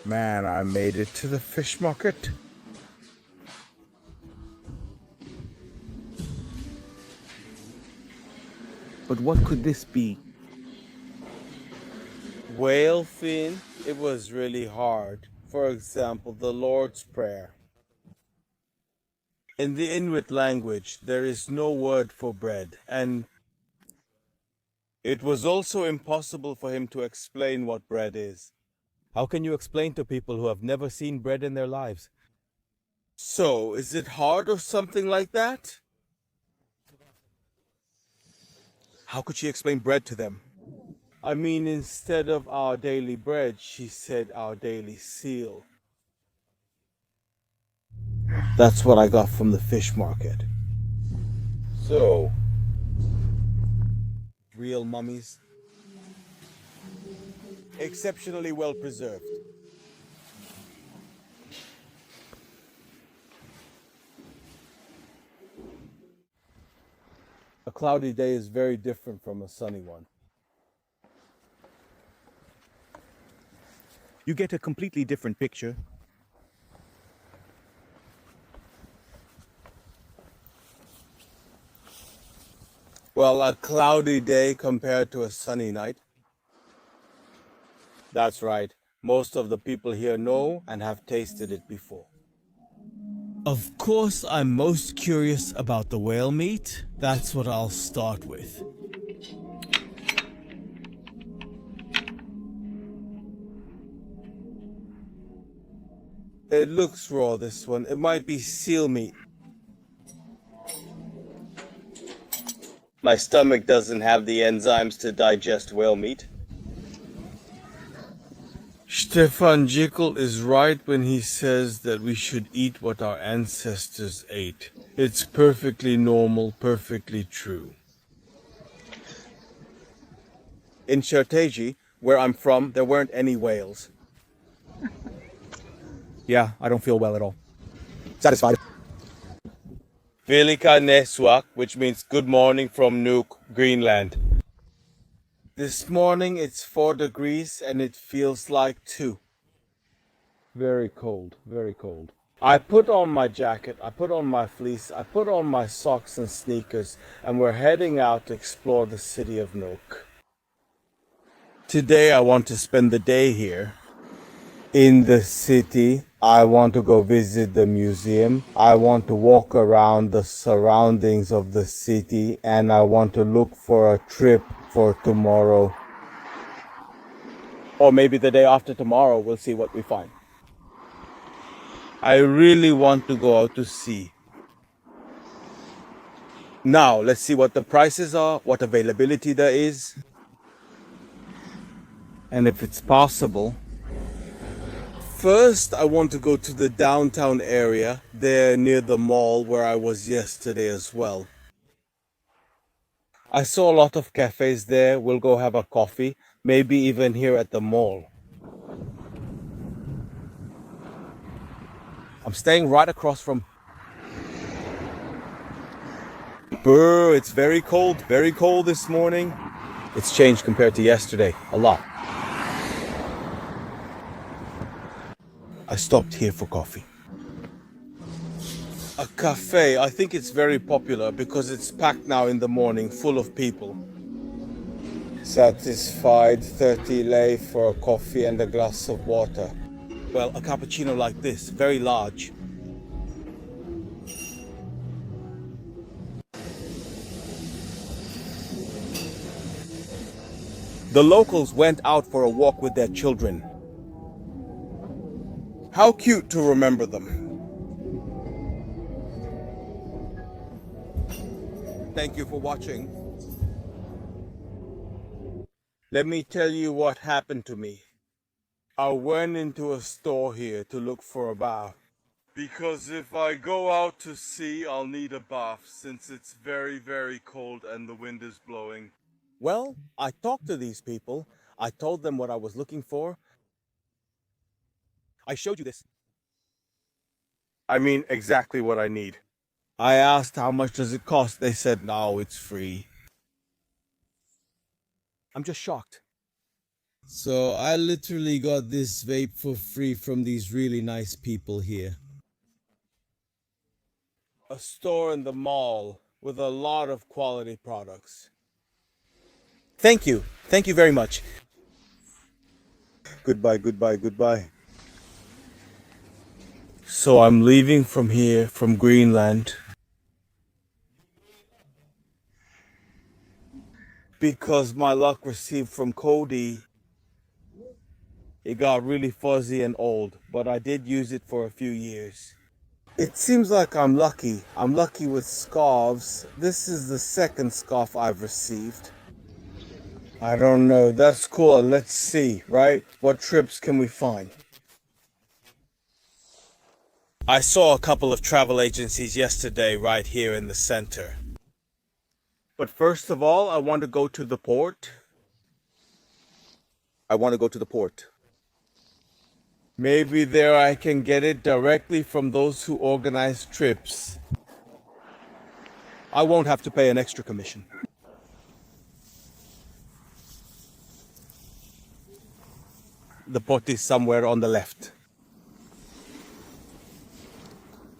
Man, I made it to the fish market. But what could this be? Whale fin? It was really hard. For example, the Lord's Prayer. In the Inuit language, there is no word for bread, and it was also impossible for him to explain what bread is. How can you explain to people who have never seen bread in their lives? So, is it hard or something like that? How could she explain bread to them? I mean, instead of our daily bread, she said our daily seal. That's what I got from the fish market. So, Real mummies. Exceptionally well preserved. a cloudy day is very different from a sunny one. You get a completely different picture. Well, a cloudy day compared to a sunny night. That's right. Most of the people here know and have tasted it before. Of course, I'm most curious about the whale meat. That's what I'll start with. It looks raw, this one. It might be seal meat. My stomach doesn't have the enzymes to digest whale meat. Stefan Jekyll is right when he says that we should eat what our ancestors ate. It's perfectly normal, perfectly true. In Cherteji, where I'm from, there weren't any whales. Yeah, I don't feel well at all. Satisfied. Velika Neswak, which means good morning from Nuuk, Greenland. This morning it's 4 degrees and it feels like 2. Very cold, very cold. I put on my jacket, I put on my fleece, I put on my socks and sneakers, and we're heading out to explore the city of Nuuk. Today I want to spend the day here. In the city, I want to go visit the museum. I want to walk around the surroundings of the city, and I want to look for a trip for tomorrow. Or maybe the day after tomorrow, we'll see what we find. I really want to go out to sea. Now, let's see what the prices are, what availability there is. And if it's possible, first I want to go to the downtown area, there near the mall where I was yesterday as well. I saw a lot of cafes there. We'll go have a coffee, maybe even here at the mall. I'm staying right across from... Brr, it's very cold this morning. It's changed compared to yesterday, a lot. I stopped here for coffee. A cafe, I think it's very popular because it's packed now in the morning, full of people. Satisfied, 30 lei for a coffee and a glass of water. Well, a cappuccino like this, very large. The locals went out for a walk with their children. How cute to remember them. Thank you for watching. Let me tell you what happened to me. I went into a store here to look for a bath. Because if I go out to sea, I'll need a bath since it's very, very cold and the wind is blowing. Well, I talked to these people. I told them what I was looking for. I showed you this. I mean, exactly what I need. I asked how much does it cost. They said, no, it's free. I'm just shocked. So I literally got this vape for free from these really nice people here. A store in the mall with a lot of quality products. Thank you. Thank you very much. Goodbye, goodbye, goodbye. So I'm leaving from here, from Greenland, because my luck received from Cody, it got really fuzzy and old, but I did use it for a few years. It seems like I'm lucky. I'm lucky with scarves. This is the second scarf I've received. I don't know. That's cool. Let's see, right? What trips can we find? I saw a couple of travel agencies yesterday right here in the center. But first of all, I want to go to the port. Maybe there I can get it directly from those who organize trips. I won't have to pay an extra commission. The port is somewhere on the left.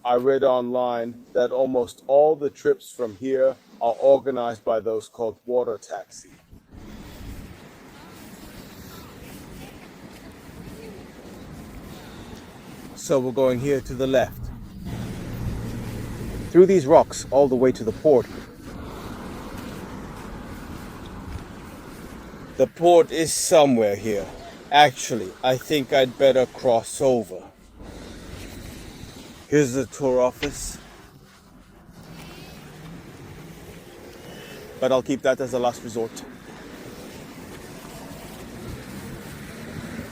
I read online that almost all the trips from here are organized by those called water taxi. So we're going here to the left. Through these rocks all the way to the port. The port is somewhere here. Actually, I think I'd better cross over. Here's the tour office. But I'll keep that as a last resort.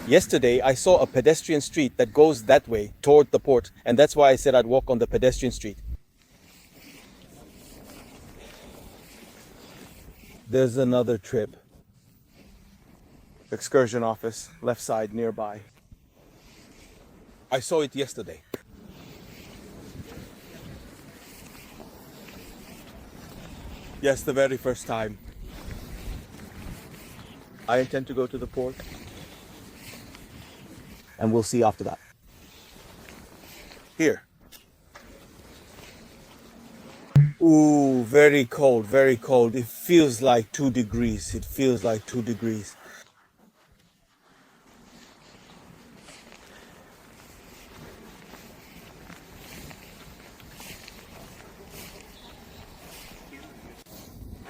Yesterday, I saw a pedestrian street that goes that way, toward the port, and that's why I said I'd walk on the pedestrian street. There's another trip. Excursion office, left side nearby. I saw it yesterday. Yes, the very first time. I intend to go to the port. And we'll see after that. Here. Ooh, very cold, very cold. It feels like 2 degrees. It feels like 2 degrees.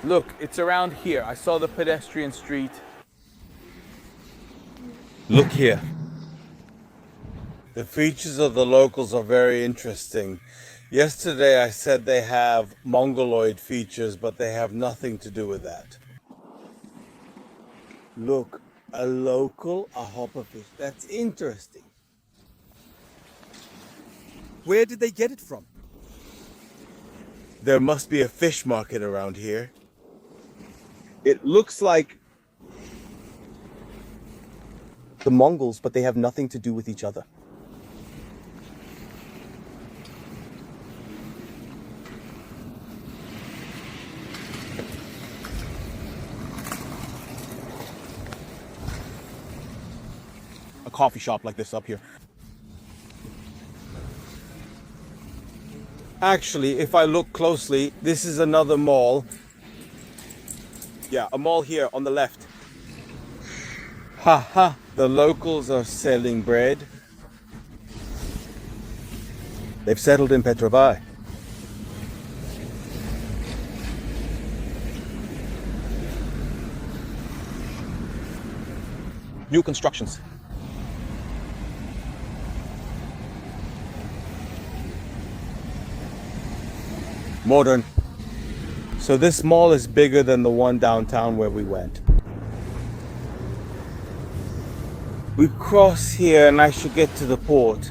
Look, it's around here. I saw the pedestrian street. Look here. The features of the locals are very interesting. Yesterday I said they have mongoloid features, but they have nothing to do with that. Look, a local, a hopperfish. That's interesting. Where did they get it from? There must be a fish market around here. It looks like the Mongols, but they have nothing to do with each other. A coffee shop like this up here. Actually, if I look closely, this is another mall. Yeah, a mall here on the left. Ha ha, the locals are selling bread. They've settled in Petrovai. New constructions. Modern. So this mall is bigger than the one downtown where we went. We cross here and I should get to the port.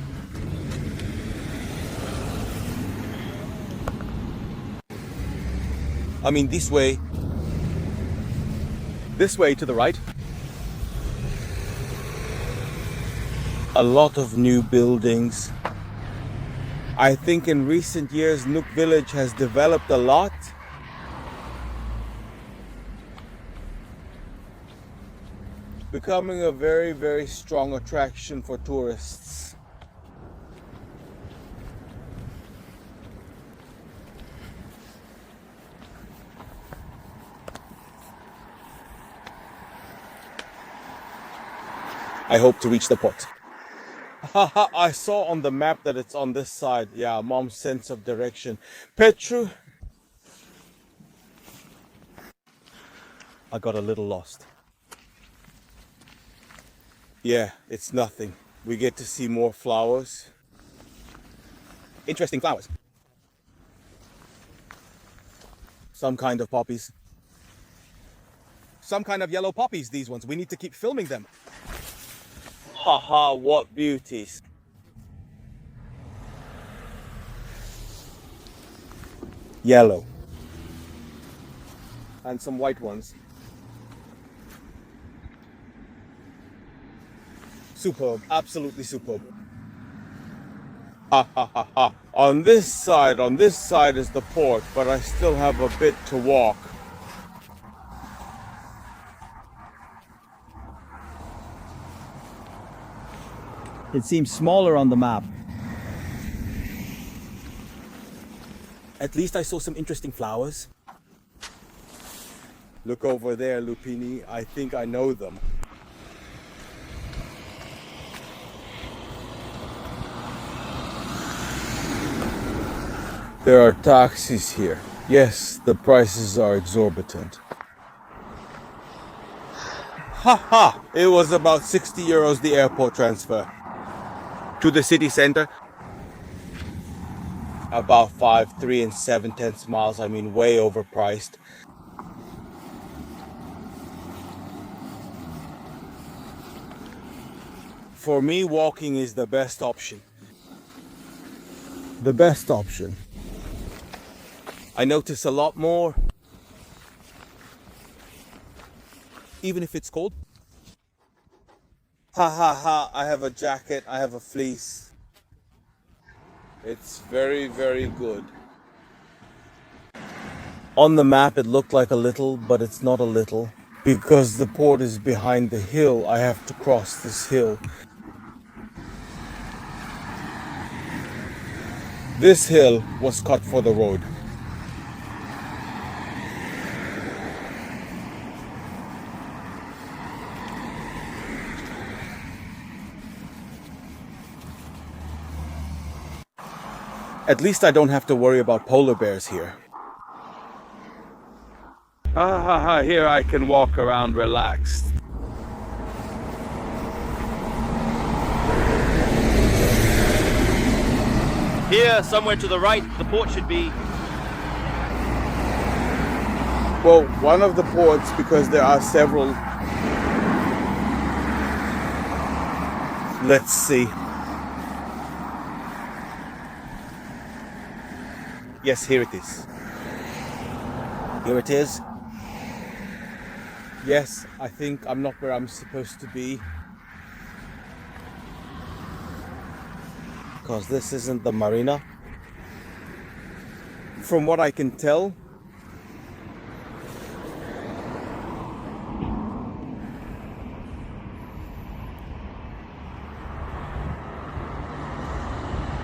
I mean this way. This way to the right. A lot of new buildings. I think in recent years Nuuk village has developed a lot. becoming a very, very strong attraction for tourists. I hope to reach the port. Haha, I saw on the map that it's on this side. Yeah, mom's sense of direction. Petru. I got a little lost. Yeah, it's nothing. We get to see more flowers. Interesting flowers. Some kind of poppies. Some kind of yellow poppies, these ones. We need to keep filming them. Haha, what beauties. Yellow. And some white ones. Superb, absolutely superb. Ha ha ha ha. On this side is the port, but I still have a bit to walk. It seems smaller on the map. At least I saw some interesting flowers. Look over there, Lupini. I think I know them. There are taxis here. Yes, the prices are exorbitant. Haha! It was about 60 euros the airport transfer. To the city center. About 3 7/10 miles. I mean, way overpriced. For me, walking is the best option. The best option. I notice a lot more. Even if it's cold. Ha ha ha, I have a jacket, I have a fleece. It's very, very good. On the map it looked like a little, but it's not a little. Because the port is behind the hill, I have to cross this hill. This hill was cut for the road. At least I don't have to worry about polar bears here. Here I can walk around relaxed. Here, somewhere to the right, the port should be. Well, one of the ports, because there are several. Let's see. Yes, here it is. Here it is. Yes, I think I'm not where I'm supposed to be. Because this isn't the marina. From what I can tell,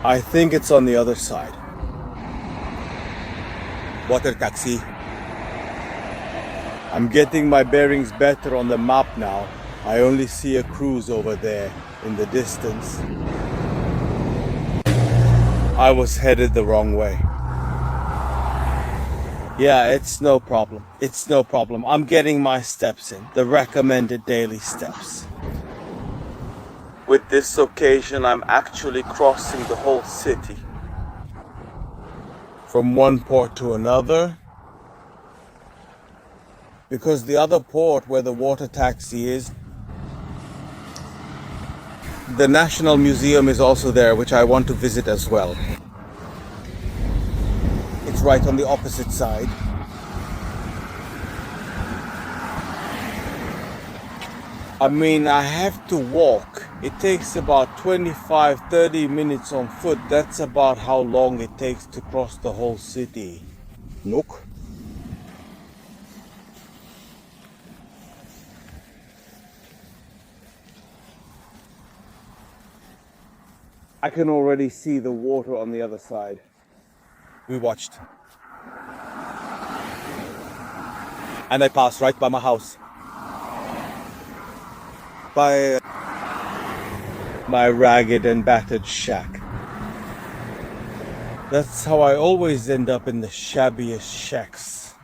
I think it's on the other side. Water taxi. I'm getting my bearings better on the map now. I only see a cruise over there in the distance. I was headed the wrong way. Yeah, it's no problem. It's no problem. I'm getting my steps in. The recommended daily steps. With this occasion, I'm actually crossing the whole city. From one port to another. Because the other port where the water taxi is, the National Museum is also there, which I want to visit as well. It's right on the opposite side. I mean, I have to walk. It takes about 25-30 minutes on foot. That's about how long it takes to cross the whole city. Nuuk. I can already see the water on the other side. We watched. And I passed right by my house. By my ragged and battered shack. That's how I always end up in the shabbiest shacks.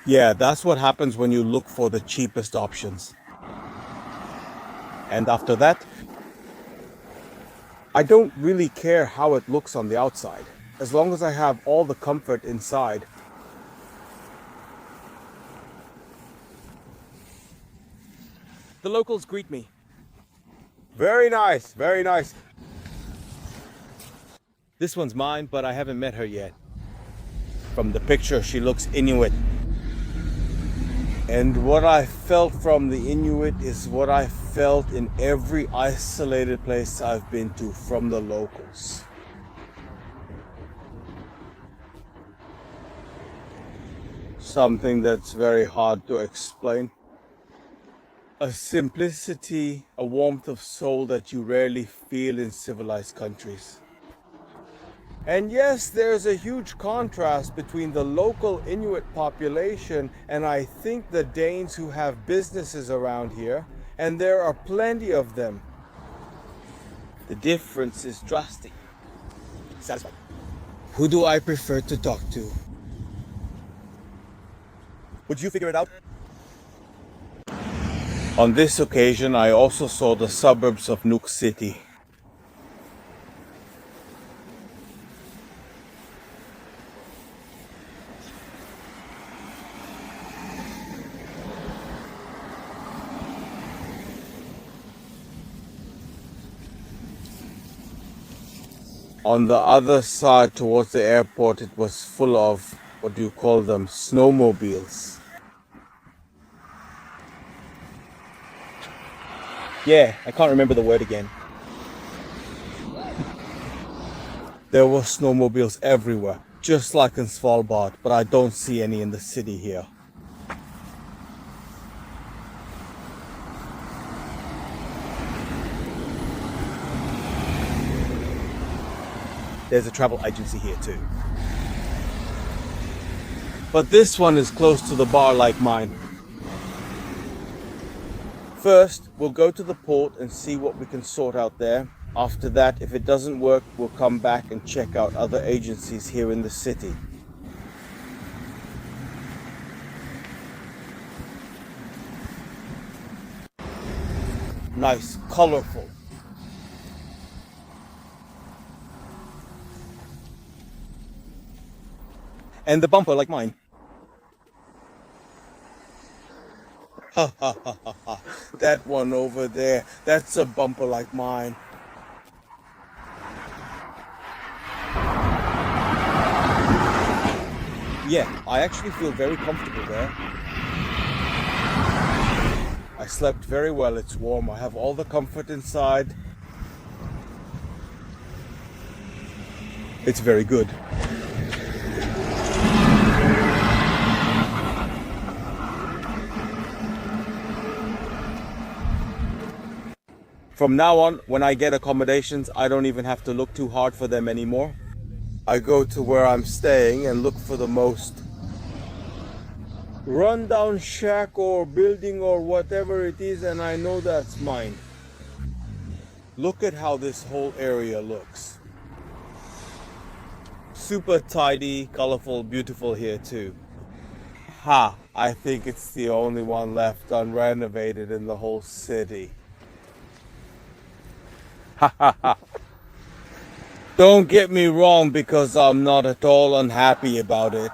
Yeah, that's what happens when you look for the cheapest options. And after that, I don't really care how it looks on the outside, as long as I have all the comfort inside. The locals greet me. Very nice, very nice. This one's mine, but I haven't met her yet. From the picture, she looks Inuit. And what I felt from the Inuit is what I felt in every isolated place I've been to from the locals. Something that's very hard to explain. A simplicity, a warmth of soul that you rarely feel in civilized countries. And yes, there's a huge contrast between the local Inuit population and I think the Danes who have businesses around here, and there are plenty of them. The difference is drastic. Satisfied. Who do I prefer to talk to? Would you figure it out? On this occasion, I also saw the suburbs of Nuuk City. On the other side, towards the airport, it was full of, what do you call them, snowmobiles. Yeah, I can't remember the word again. There were snowmobiles everywhere, just like in Svalbard, but I don't see any in the city here. There's a travel agency here too. But this one is close to the bar like mine. First, we'll go to the port and see what we can sort out there. After that, if it doesn't work, we'll come back and check out other agencies here in the city. Nice, colorful. And the bumper like mine. Ha ha ha ha ha. That one over there, that's a bumper like mine. Yeah, I actually feel very comfortable there. I slept very well, it's warm, I have all the comfort inside. It's very good. From now on, when I get accommodations, I don't even have to look too hard for them anymore. I go to where I'm staying and look for the most rundown shack or building or whatever it is, and I know that's mine. Look at how this whole area looks. Super tidy, colorful, beautiful here too. Ha! I think it's the only one left unrenovated in the whole city. Ha ha ha. Don't get me wrong, because I'm not at all unhappy about it.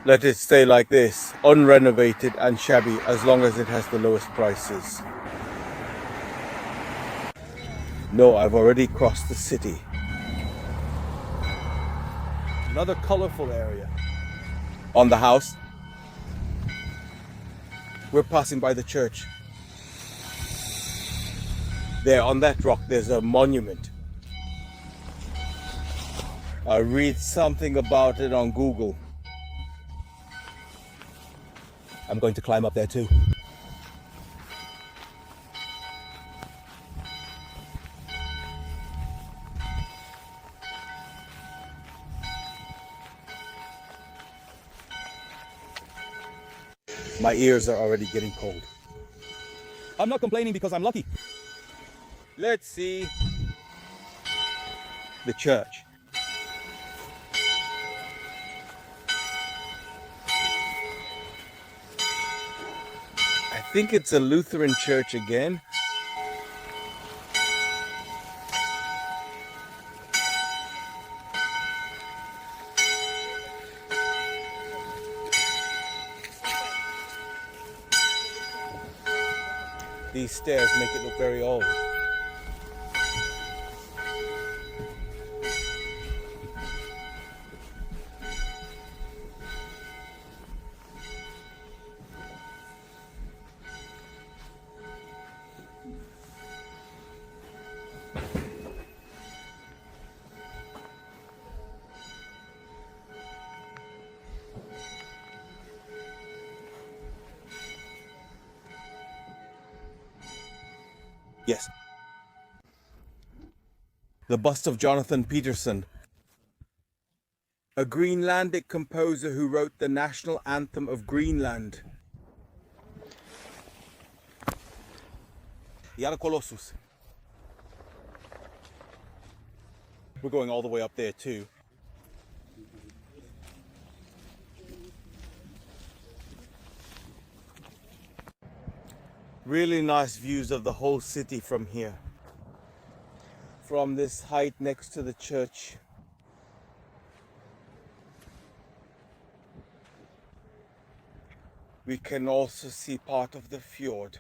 Let it stay like this, unrenovated and shabby, as long as it has the lowest prices. No, I've already crossed the city. Another colorful area. On the house, we're passing by the church. There on that rock, there's a monument. I read something about it on Google. I'm going to climb up there too. My ears are already getting cold. I'm not complaining because I'm lucky. Let's see the church. I think it's a Lutheran church again. These stairs make it look very old. Yes. The bust of Jonathan Peterson, a Greenlandic composer who wrote the national anthem of Greenland. Yala Colossus. We're going all the way up there too. Really nice views of the whole city from here. From this height next to the church. We can also see part of the fjord.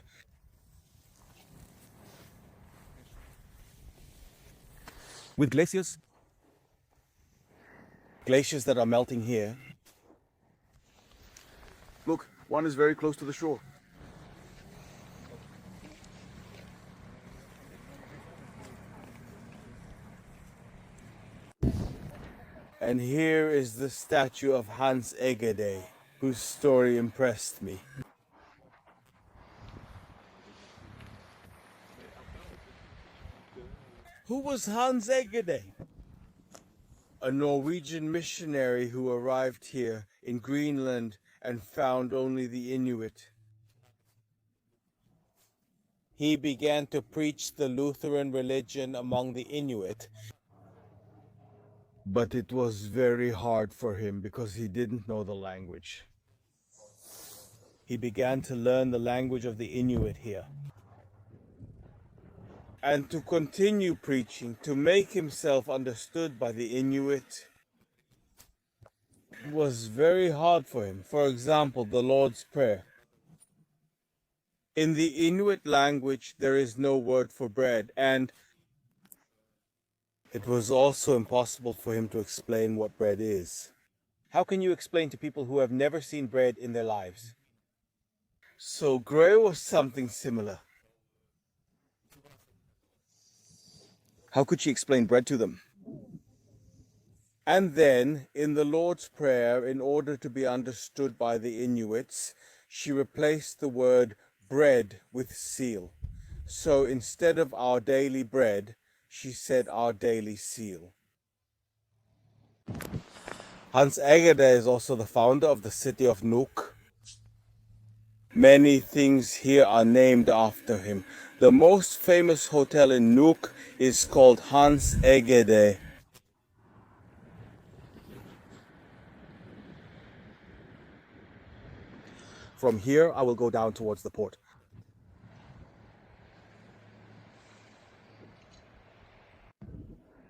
With glaciers? Glaciers that are melting here. Look, one is very close to the shore. And here is the statue of Hans Egede, whose story impressed me. Who was Hans Egede? A Norwegian missionary who arrived here in Greenland and found only the Inuit. He began to preach the Lutheran religion among the Inuit. But it was very hard for him because he didn't know the language. He began to learn the language of the Inuit here. And to continue preaching, to make himself understood by the Inuit, was very hard for him. For example, the Lord's Prayer. In the Inuit language, there is no word for bread, and it was also impossible for him to explain what bread is. How can you explain to people who have never seen bread in their lives? So Gray was something similar. How could she explain bread to them? And then, in the Lord's Prayer, in order to be understood by the Inuits, she replaced the word bread with seal. So instead of our daily bread, she said our daily seal. Hans Egede is also the founder of the city of Nuuk. Many things here are named after him. The most famous hotel in Nuuk is called Hans Egede. From here, I will go down towards the port.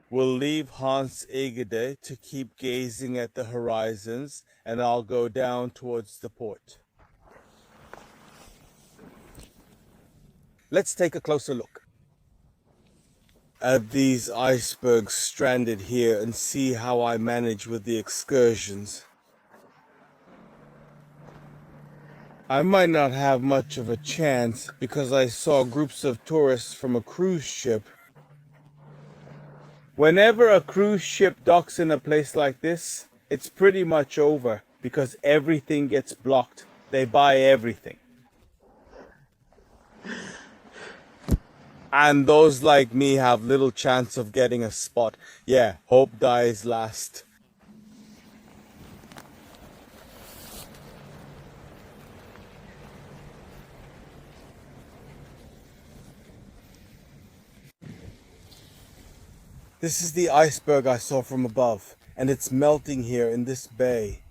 We'll leave Hans Egede to keep gazing at the horizons, and I'll go down towards the port. Let's take a closer look at these icebergs stranded here and see how I manage with the excursions. I might not have much of a chance because I saw groups of tourists from a cruise ship. Whenever a cruise ship docks in a place like this, it's pretty much over because everything gets blocked. They buy everything. And those like me have little chance of getting a spot. Yeah, hope dies last. This is the iceberg I saw from above, and it's melting here in this bay.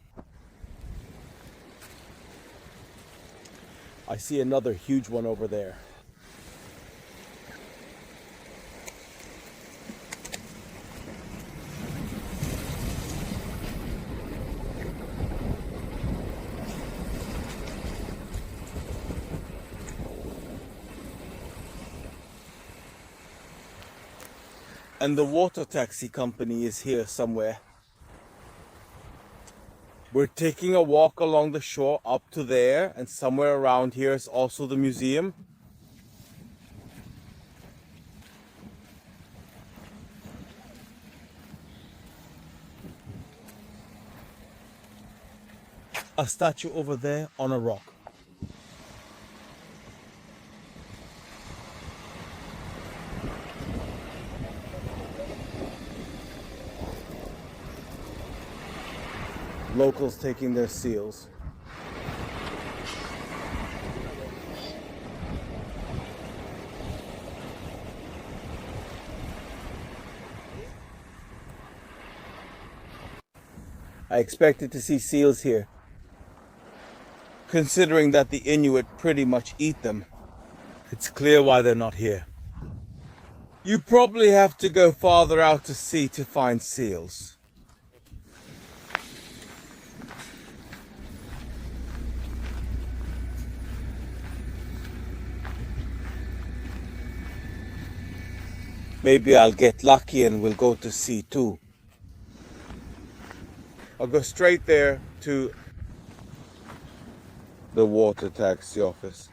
I see another huge one over there. And the water taxi company is here somewhere. We're taking a walk along the shore up to there, and somewhere around here is also the museum. A statue over there on a rock. Locals taking their seals. I expected to see seals here, considering that the Inuit pretty much eat them. It's clear why they're not here. You probably have to go farther out to sea to find seals. Maybe I'll get lucky and we'll go to sea too. I'll go straight there to the water taxi office.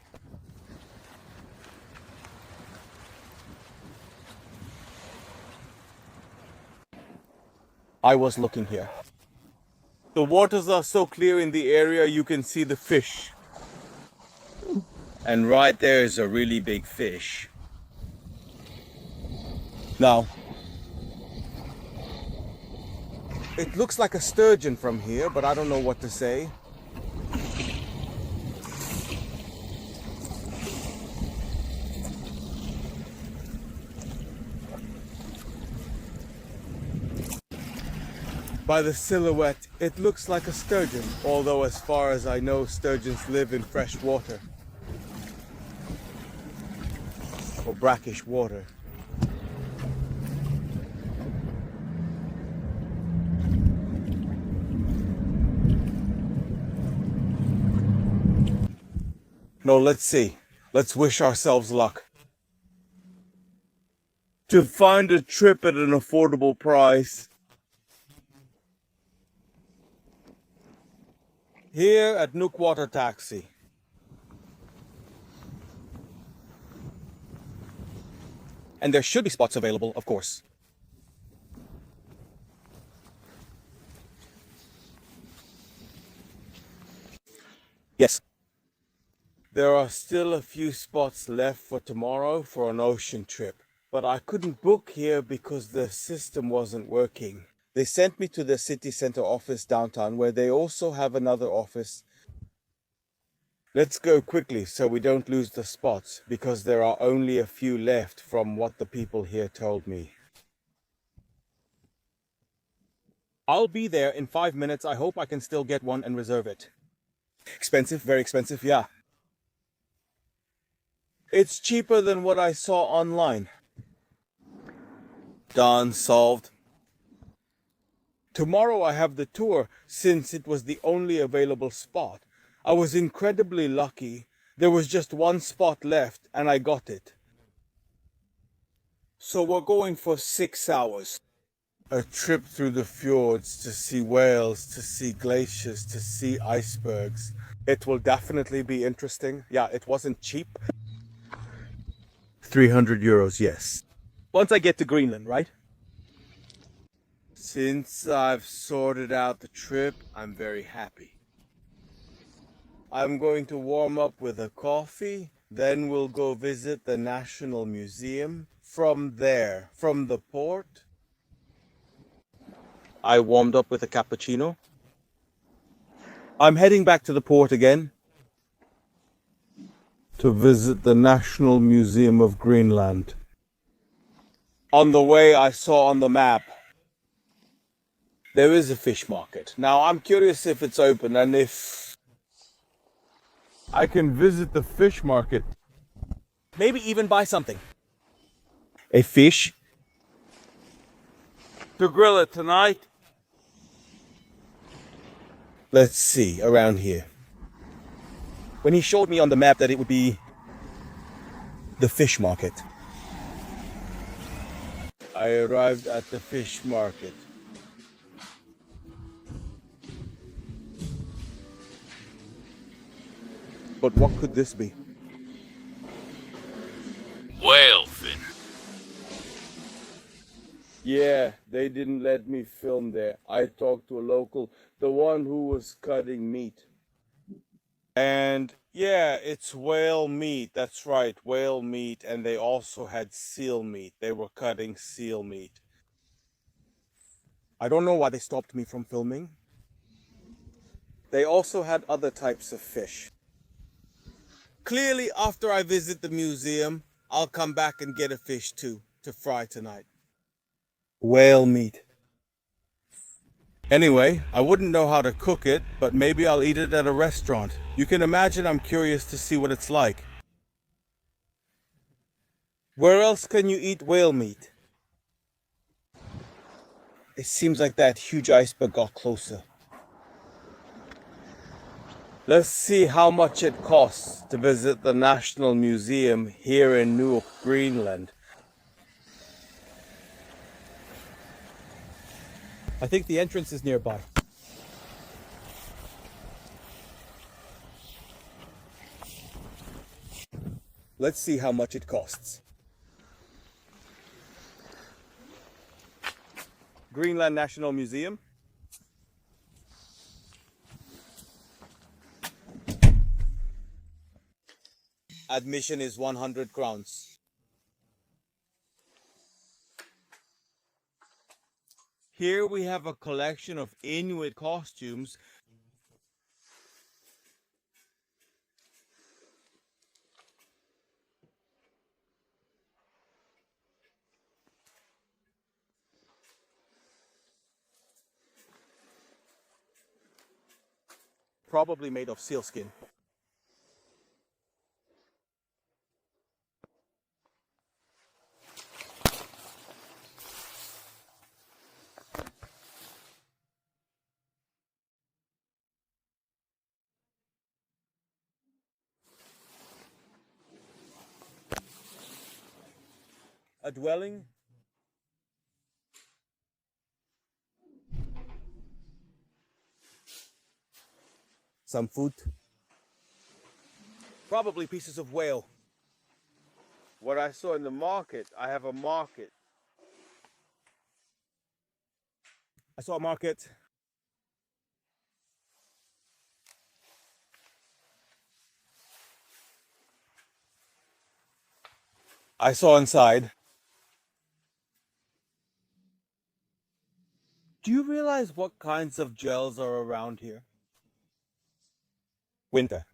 I was looking here. The waters are so clear in the area you can see the fish. And right there is a really big fish. Now, it looks like a sturgeon from here, but I don't know what to say. By the silhouette, it looks like a sturgeon, although as far as I know, sturgeons live in fresh water or brackish water. No, let's see. Let's wish ourselves luck. To find a trip at an affordable price. Here at Nuuk Water Taxi. And there should be spots available, of course. Yes. There are still a few spots left for tomorrow for an ocean trip, but I couldn't book here because the system wasn't working. They sent me to the city center office downtown where they also have another office. Let's go quickly so we don't lose the spots because there are only a few left from what the people here told me. I'll be there in 5 minutes. I hope I can still get one and reserve it. Expensive, very expensive, yeah. It's cheaper than what I saw online. Done, solved. Tomorrow I have the tour since it was the only available spot. I was incredibly lucky. There was just one spot left and I got it. So we're going for 6 hours. A trip through the fjords to see whales, to see glaciers, to see icebergs. It will definitely be interesting. Yeah, it wasn't cheap. 300 euros, yes. Once I get to Greenland, right? Since I've sorted out the trip, I'm very happy. I'm going to warm up with a coffee, then we'll go visit the National Museum. From there, from the port, I warmed up with a cappuccino. I'm heading back to the port again to visit the National Museum of Greenland. On the way, I saw on the map there is a fish market. Now, I'm curious if it's open and if I can visit the fish market. Maybe even buy something. A fish? To grill it tonight? Let's see, around here. When he showed me on the map that it would be the fish market. I arrived at the fish market. But what could this be? Whale fin. Yeah, they didn't let me film there. I talked to a local, the one who was cutting meat. And yeah, it's whale meat. That's right, whale meat. And they also had seal meat. They were cutting seal meat. I don't know why they stopped me from filming. They also had other types of fish. Clearly, after I visit the museum, I'll come back and get a fish too, to fry tonight. Whale meat. Anyway, I wouldn't know how to cook it, but maybe I'll eat it at a restaurant. You can imagine I'm curious to see what it's like. Where else can you eat whale meat? It seems like that huge iceberg got closer. Let's see how much it costs to visit the National Museum here in Nuuk, Greenland. I think the entrance is nearby. Let's see how much it costs. Greenland National Museum. Admission is 100 crowns. Here we have a collection of Inuit costumes. Probably made of sealskin. A dwelling. Some food. Probably pieces of whale. What I saw in the market, I have a market. I saw a market. I saw inside. Do you realize what kinds of gels are around here? Winter.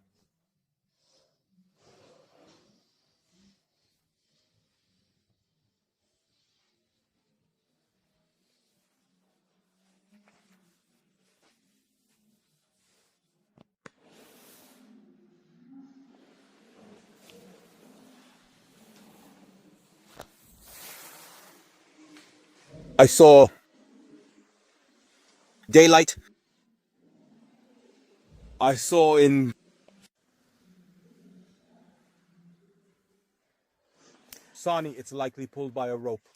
I saw daylight. I saw in Sani, it's likely pulled by a rope.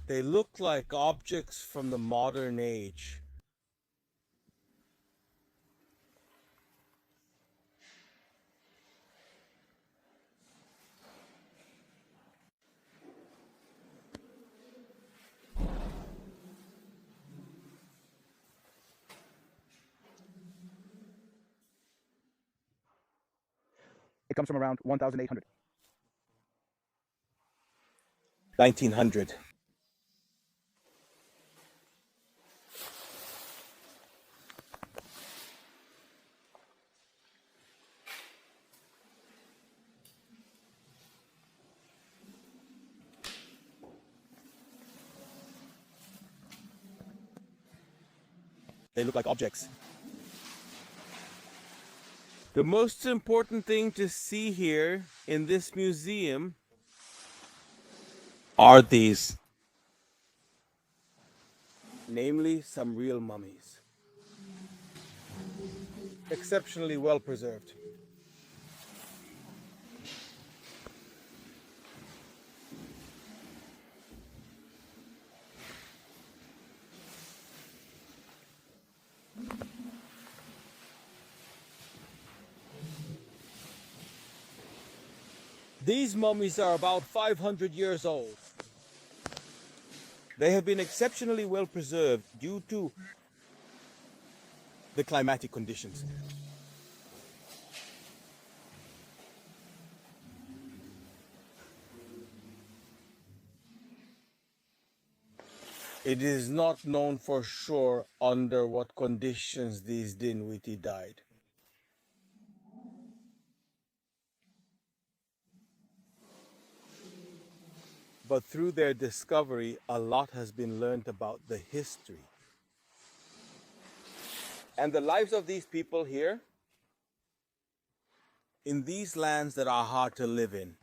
They look like objects from the modern age. It comes from around 1800. 1900. They look like objects. The most important thing to see here in this museum are these. Namely, some real mummies. Exceptionally well preserved. These mummies are about 500 years old. They have been exceptionally well preserved due to the climatic conditions. It is not known for sure under what conditions these Dinwiti died. But through their discovery, a lot has been learned about the history and the lives of these people here in these lands that are hard to live in.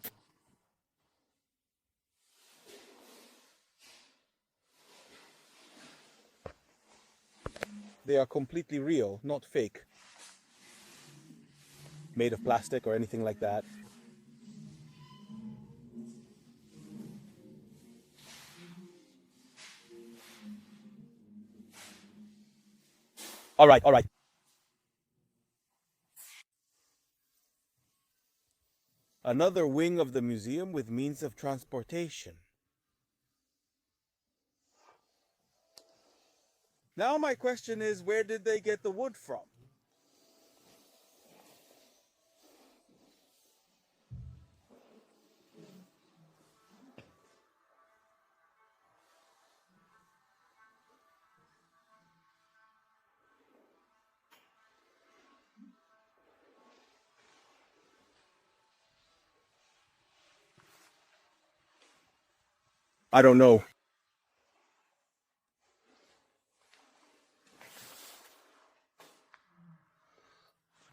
They are completely real, not fake, made of plastic or anything like that. All right. Another wing of the museum with means of transportation. Now my question is, where did they get the wood from? I don't know.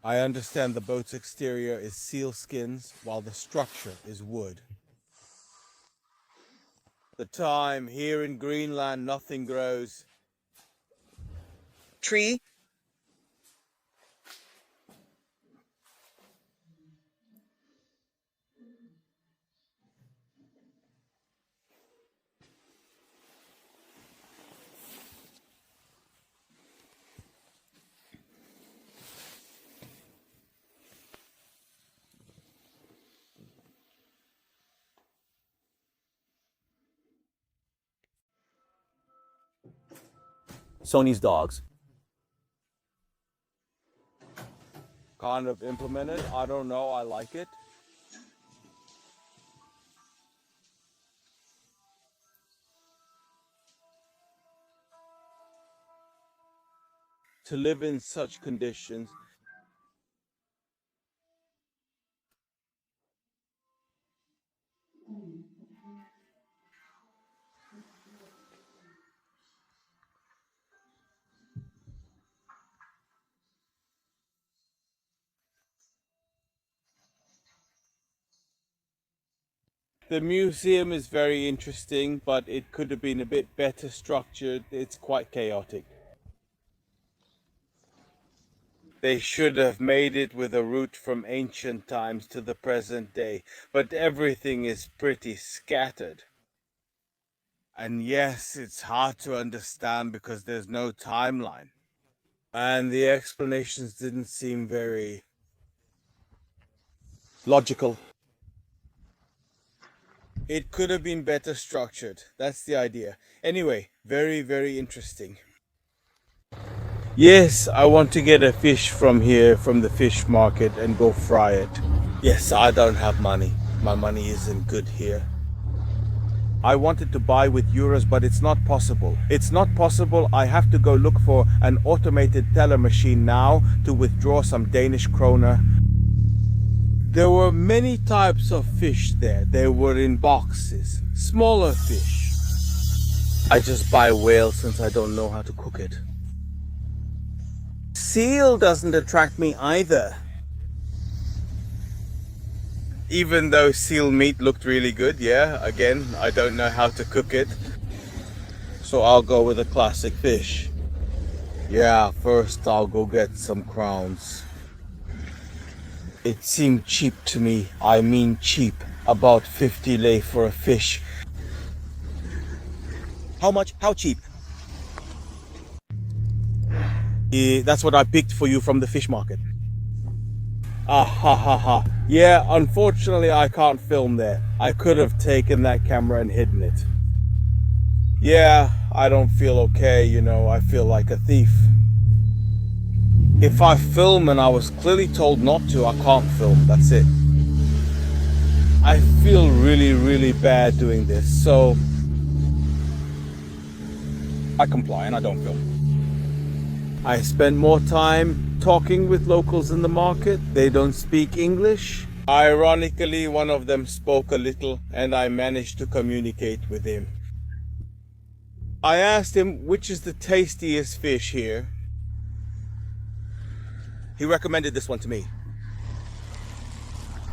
I understand the boat's exterior is seal skins while the structure is wood. The time here in Greenland nothing grows. Tree. Sony's dogs. Kind of implemented. I don't know. I like it. To live in such conditions. The museum is very interesting, but it could have been a bit better structured. It's quite chaotic. They should have made it with a route from ancient times to the present day, but everything is pretty scattered. And yes, it's hard to understand because there's no timeline. And the explanations didn't seem very logical. It could have been better structured. That's the idea. Anyway, very, very interesting. Yes, I want to get a fish from here, from the fish market, and go fry it. Yes, I don't have money. My money isn't good here. I wanted to buy with euros, but it's not possible. It's not possible. I have to go look for an automated teller machine now to withdraw some Danish kroner. There were many types of fish there. They were in boxes, smaller fish. I just buy whale since I don't know how to cook it. seal doesn't attract me either. Even though seal meat looked really good, yeah, again, I don't know how to cook it. So I'll go with a classic fish. Yeah, first I'll go get some crowns. It seemed cheap to me. I mean cheap. About 50 lei for a fish. How much? How cheap? Yeah, that's what I picked for you from the fish market. Ah ha ha ha. Yeah, unfortunately I can't film there. I could have taken that camera and hidden it. Yeah, I don't feel okay, you know, I feel like a thief. If I film and I was clearly told not to, I can't film, that's it. I feel really bad doing this, so I comply and I don't film. I spent more time talking with locals in the market. They don't speak English. Ironically, one of them spoke a little and I managed to communicate with him. I asked him which is the tastiest fish here. He recommended this one to me.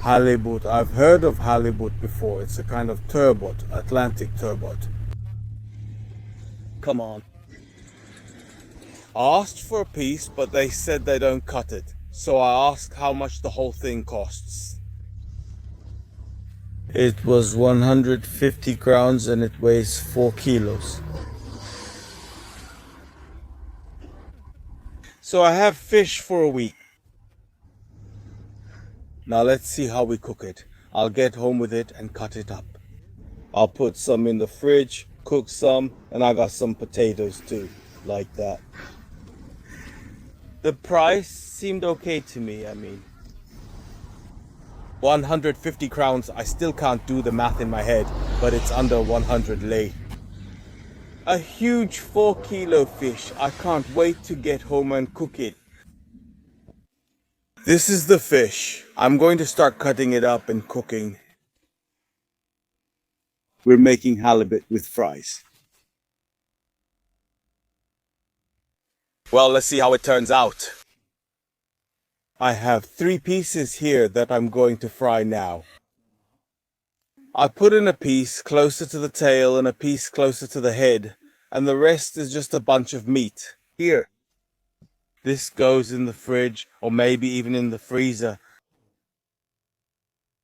Halibut. I've heard of halibut before. It's a kind of turbot, Atlantic turbot. Come on. Asked for a piece, but they said they don't cut it. So I asked how much the whole thing costs. It was 150 crowns and it weighs 4 kilos. So I have fish for a week. Now let's see how we cook it. I'll get home with it and cut it up. I'll put some in the fridge, cook some, and I got some potatoes too, like that. The price seemed okay to me, I mean. 150 crowns, I still can't do the math in my head, but it's under 100 lei. A huge 4 kilo fish. I can't wait to get home and cook it. This is the fish. I'm going to start cutting it up and cooking. We're making halibut with fries. Well, let's see how it turns out. I have 3 pieces here that I'm going to fry now. I put in a piece closer to the tail and a piece closer to the head, and the rest is just a bunch of meat. Here. This goes in the fridge, or maybe even in the freezer.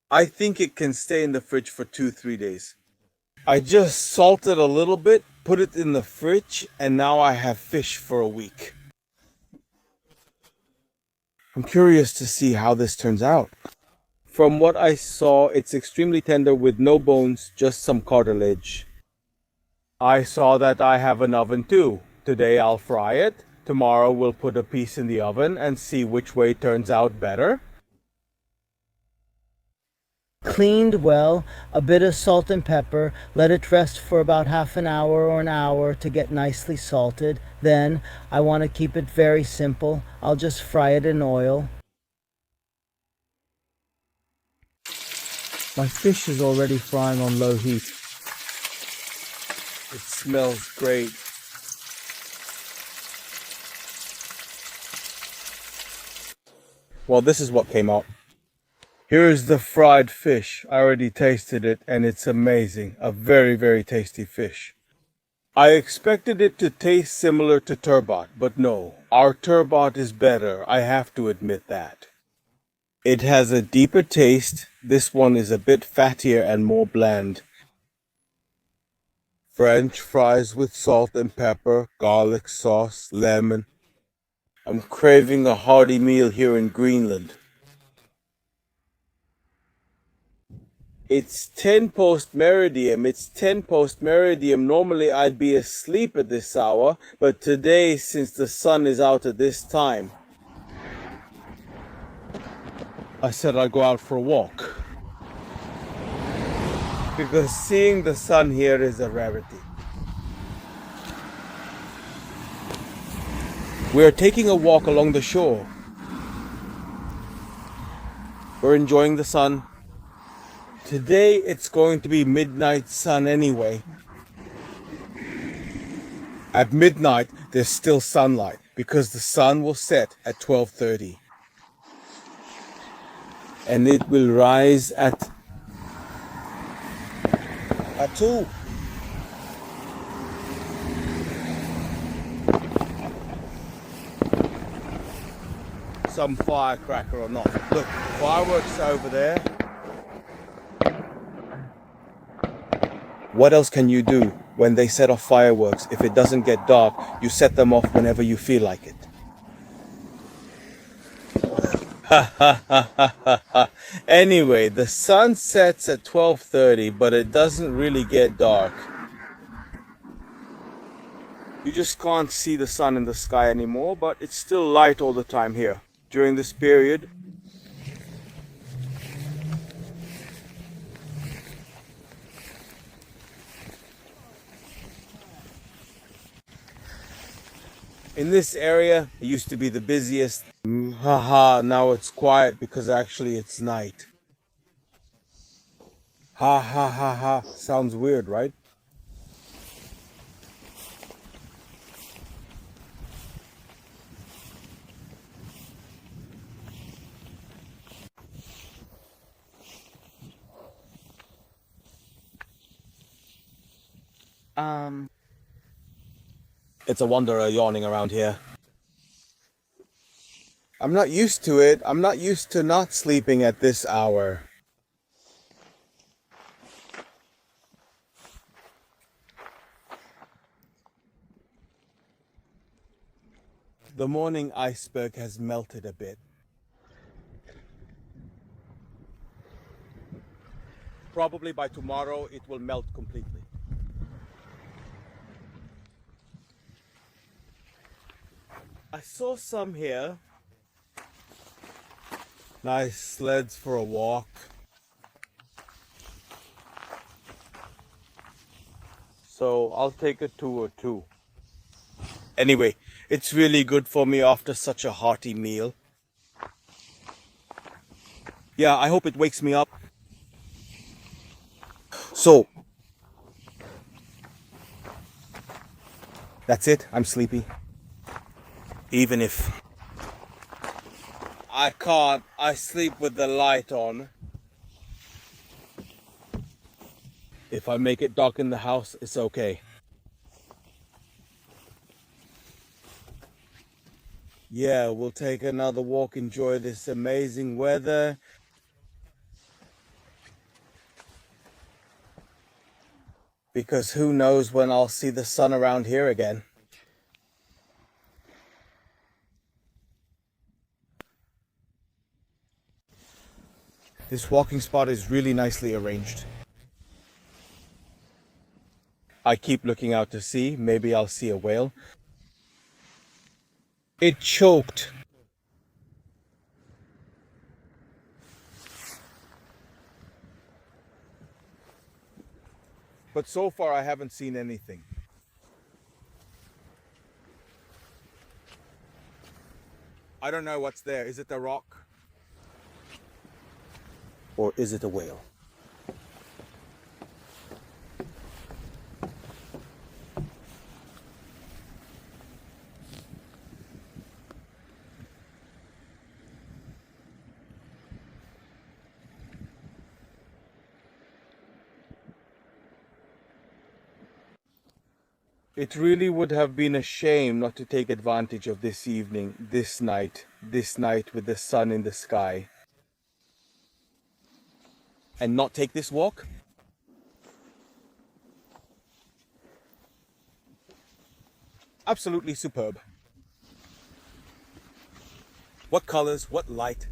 I think it can stay in the fridge for 2-3 days. I just salted a little bit, put it in the fridge, and now I have fish for a week. I'm curious to see how this turns out. From what I saw, it's extremely tender with no bones, just some cartilage. I saw that I have an oven too. Today I'll fry it. Tomorrow we'll put a piece in the oven and see which way turns out better. Cleaned well, a bit of salt and pepper, let it rest for about half an hour or an hour to get nicely salted. Then, I want to keep it very simple. I'll just fry it in oil. My fish is already frying on low heat. It smells great. Well, this is what came out. Here's the fried fish. I already tasted it and it's amazing. A very tasty fish. I expected it to taste similar to turbot, but no. Our turbot is better. I have to admit that. It has a deeper taste. This one is a bit fattier and more bland. French fries with salt and pepper, garlic sauce, lemon. I'm craving a hearty meal here in Greenland. It's 10 post meridium. It's 10 post meridium. Normally I'd be asleep at this hour, but today, since the sun is out at this time, I said I'd go out for a walk. Because seeing the sun here is a rarity. We're taking a walk along the shore. We're enjoying the sun. Today it's going to be midnight sun anyway. At midnight there's still sunlight. because the sun will set at 12:30 and it will rise at 2. Some firecracker or not. Look, fireworks over there. What else can you do when they set off fireworks? If it doesn't get dark, you set them off whenever you feel like it. Anyway, the sun sets at 12:30, but it doesn't really get dark. You just can't see the sun in the sky anymore, but it's still light all the time here. During this period, in this area, it used to be the busiest. Haha, now it's quiet because actually it's night. Ha ha ha ha. Sounds weird, right? It's a wanderer yawning around here. I'm not used to it. I'm not used to not sleeping at this hour. The morning iceberg has melted a bit. Probably by tomorrow it will melt completely. I saw some here. Nice sleds for a walk. So I'll take a tour too. Anyway, it's really good for me after such a hearty meal. Yeah, I hope it wakes me up. So, that's it. I'm sleepy. Even if I can't, I sleep with the light on. If I make it dark in the house, it's okay. Yeah, we'll take another walk, enjoy this amazing weather. Because who knows when I'll see the sun around here again. This walking spot is really nicely arranged. I keep looking out to sea. Maybe I'll see a whale. It choked. But so far I haven't seen anything. I don't know what's there. Is it a rock? Or is it a whale? It really would have been a shame not to take advantage of this evening, this night with the sun in the sky. And not take this walk? Absolutely superb. What colors, what light.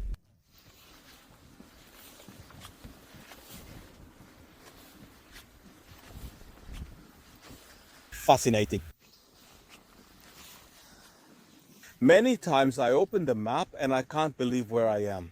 Fascinating. Many times I open the map and I can't believe where I am.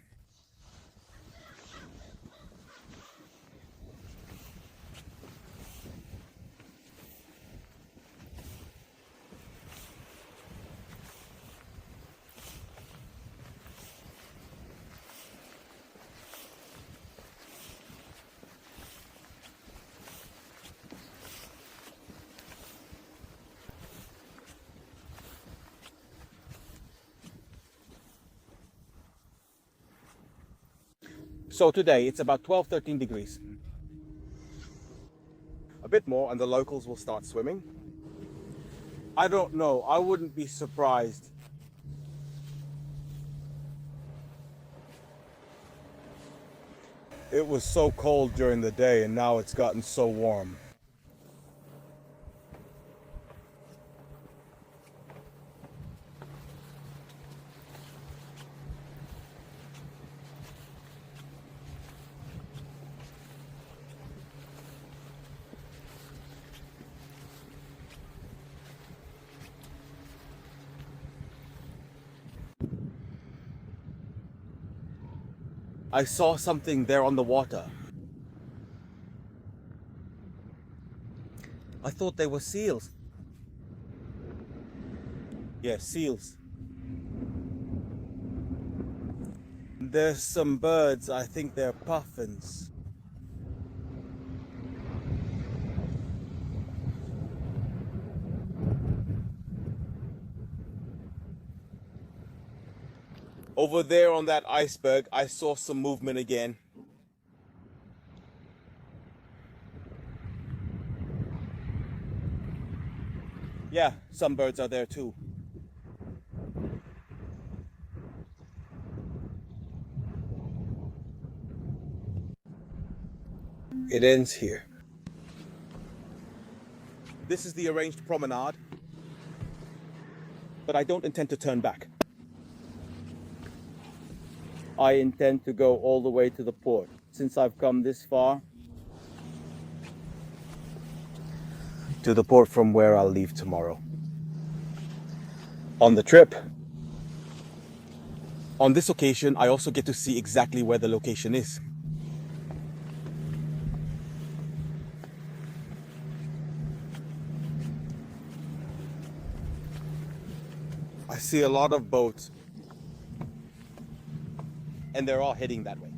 So today it's about 12, 13 degrees. A bit more and the locals will start swimming. I don't know, I wouldn't be surprised. It was so cold during the day and now it's gotten so warm. I saw something there on the water. I thought they were seals. Yes, seals. There's some birds, I think they're puffins. Over there on that iceberg, I saw some movement again. Yeah, some birds are there too. It ends here. This is the arranged promenade, but I don't intend to turn back. I intend to go all the way to the port. Since I've come this far, to the port from where I'll leave tomorrow. On the trip, on this occasion, I also get to see exactly where the location is. I see a lot of boats. And they're all heading that way.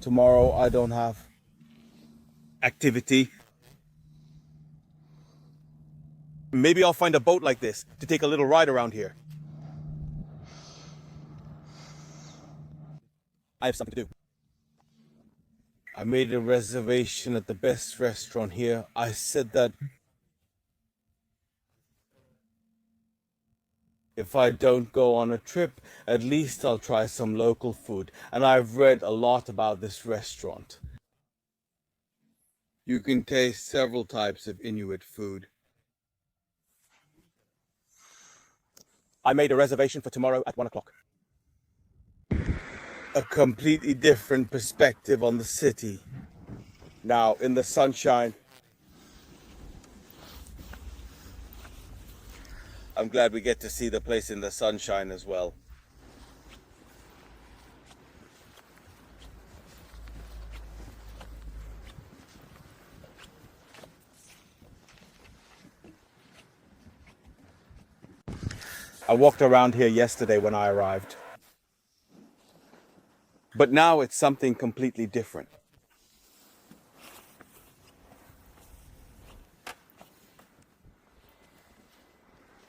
Tomorrow I don't have activity. Maybe I'll find a boat like this to take a little ride around here. I have something to do. I made a reservation at the best restaurant here. I said that if I don't go on a trip, at least I'll try some local food. And I've read a lot about this restaurant. You can taste several types of Inuit food. I made a reservation for tomorrow at 1 o'clock. A completely different perspective on the city. Now, in the sunshine, I'm glad we get to see the place in the sunshine as well. I walked around here yesterday when I arrived. But now it's something completely different.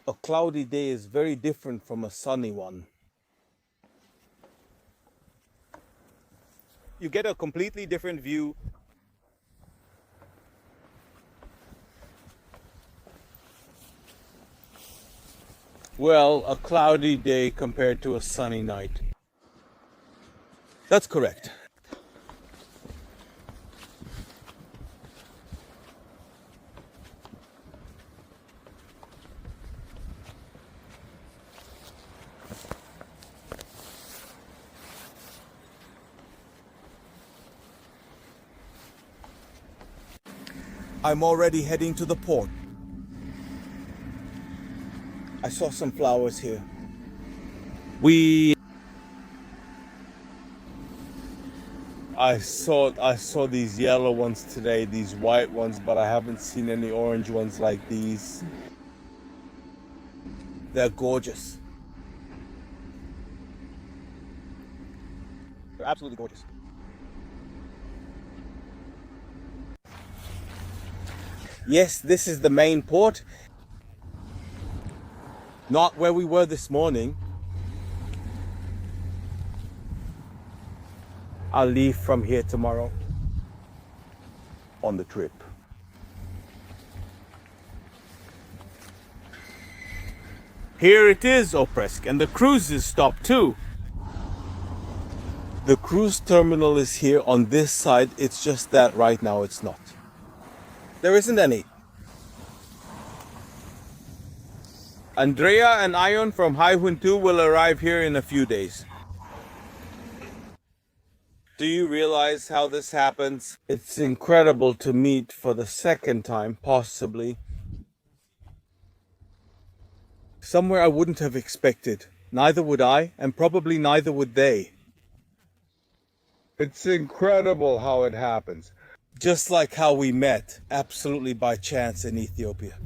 A cloudy day is very different from a sunny one. You get a completely different view. Well, a cloudy day compared to a sunny night. That's correct. I'm already heading to the port. I saw some flowers here. I saw these yellow ones today, these white ones, but I haven't seen any orange ones like these. They're gorgeous. They're absolutely gorgeous. Yes, this is the main port. Not where we were this morning. I'll leave from here tomorrow on the trip. Here it is, Opresk, and the cruise is stopped too. The cruise terminal is here on this side. It's just that right now it's not. There isn't any. Andrea and Ion from High Wind 2 will arrive here in a few days. Do you realize how this happens? It's incredible to meet for the second time, possibly. Somewhere I wouldn't have expected. Neither would I, and probably neither would they. It's incredible how it happens. Just like how we met, absolutely by chance in Ethiopia.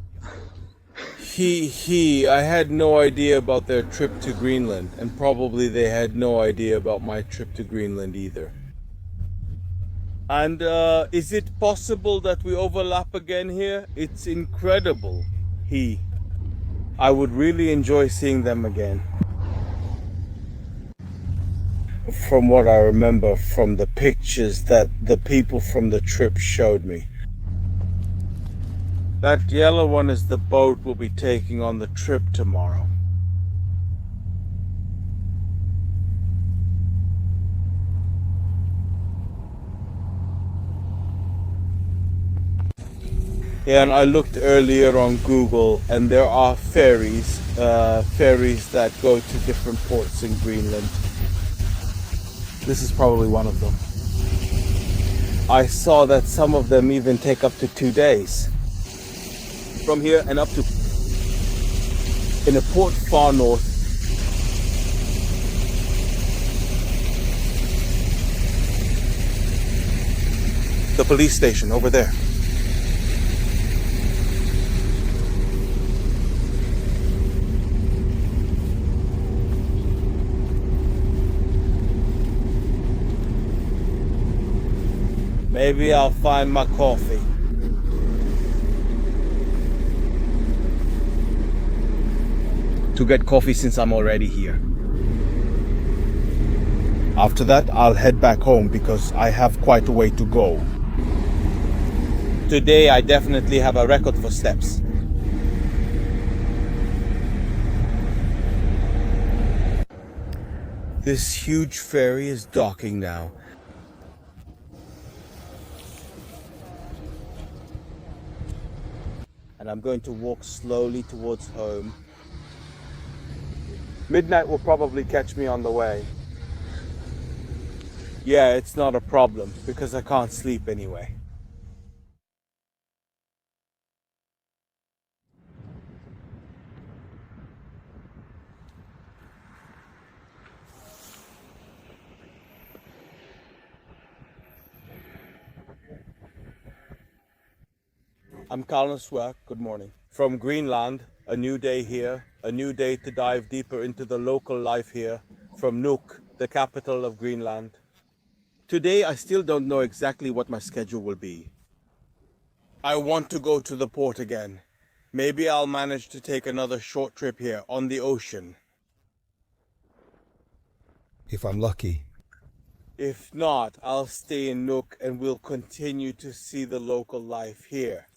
I had no idea about their trip to Greenland, and probably they had no idea about my trip to Greenland either. And is it possible that we overlap again here? It's incredible. I would really enjoy seeing them again. From what I remember from the pictures that the people from the trip showed me. That yellow one is the boat we'll be taking on the trip tomorrow. Yeah, and I looked earlier on Google, and there are ferries that go to different ports in Greenland. This is probably one of them. I saw that some of them even take up to 2 days. From here and up to in a port far north. The police station over there. Maybe I'll find my coffee. To get coffee since I'm already here. After that, I'll head back home because I have quite a way to go. Today, I definitely have a record for steps. This huge ferry is docking now. And I'm going to walk slowly towards home. Midnight will probably catch me on the way. Yeah, it's not a problem because I can't sleep anyway. I'm Carlos Nuuk, good morning. From Greenland, a new day here, a new day to dive deeper into the local life here, from Nuuk, the capital of Greenland. Today, I still don't know exactly what my schedule will be. I want to go to the port again. Maybe I'll manage to take another short trip here on the ocean. If I'm lucky. If not, I'll stay in Nuuk and we'll continue to see the local life here.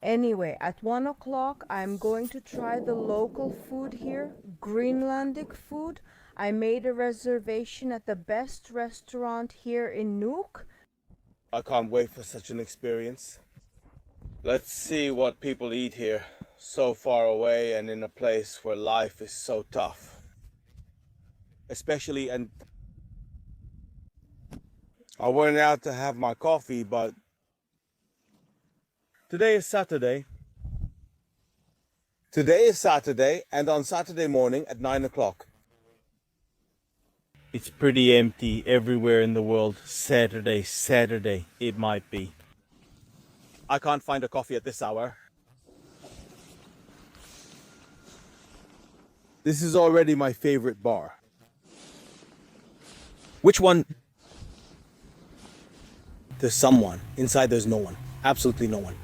Anyway, at 1 o'clock, I'm going to try the local food here, Greenlandic food. I made a reservation at the best restaurant here in Nuuk. I can't wait for such an experience. Let's see what people eat here, so far away and in a place where life is so tough. Especially, and I went out to have my coffee, but today is Saturday. Today is Saturday, and on Saturday morning at 9 o'clock. It's pretty empty everywhere in the world. Saturday, it might be. I can't find a coffee at this hour. This is already my favorite bar. Which one? There's someone. Inside there's no one. Absolutely no one.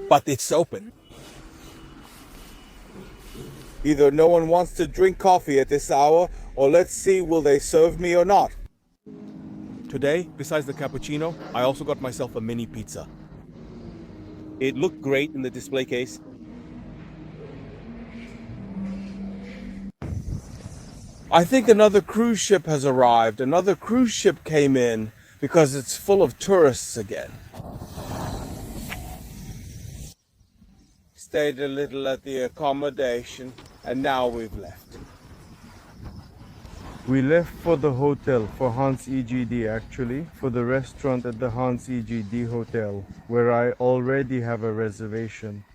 But it's open. Either no one wants to drink coffee at this hour, or let's see will they serve me or not. Today, besides the cappuccino, I also got myself a mini pizza. It looked great in the display case. I think another cruise ship has arrived. Another cruise ship came in because it's full of tourists again. Stayed a little at the accommodation, and now we've left. We left for the hotel, for Hans EGD actually, for the restaurant at the Hans EGD hotel, where I already have a reservation.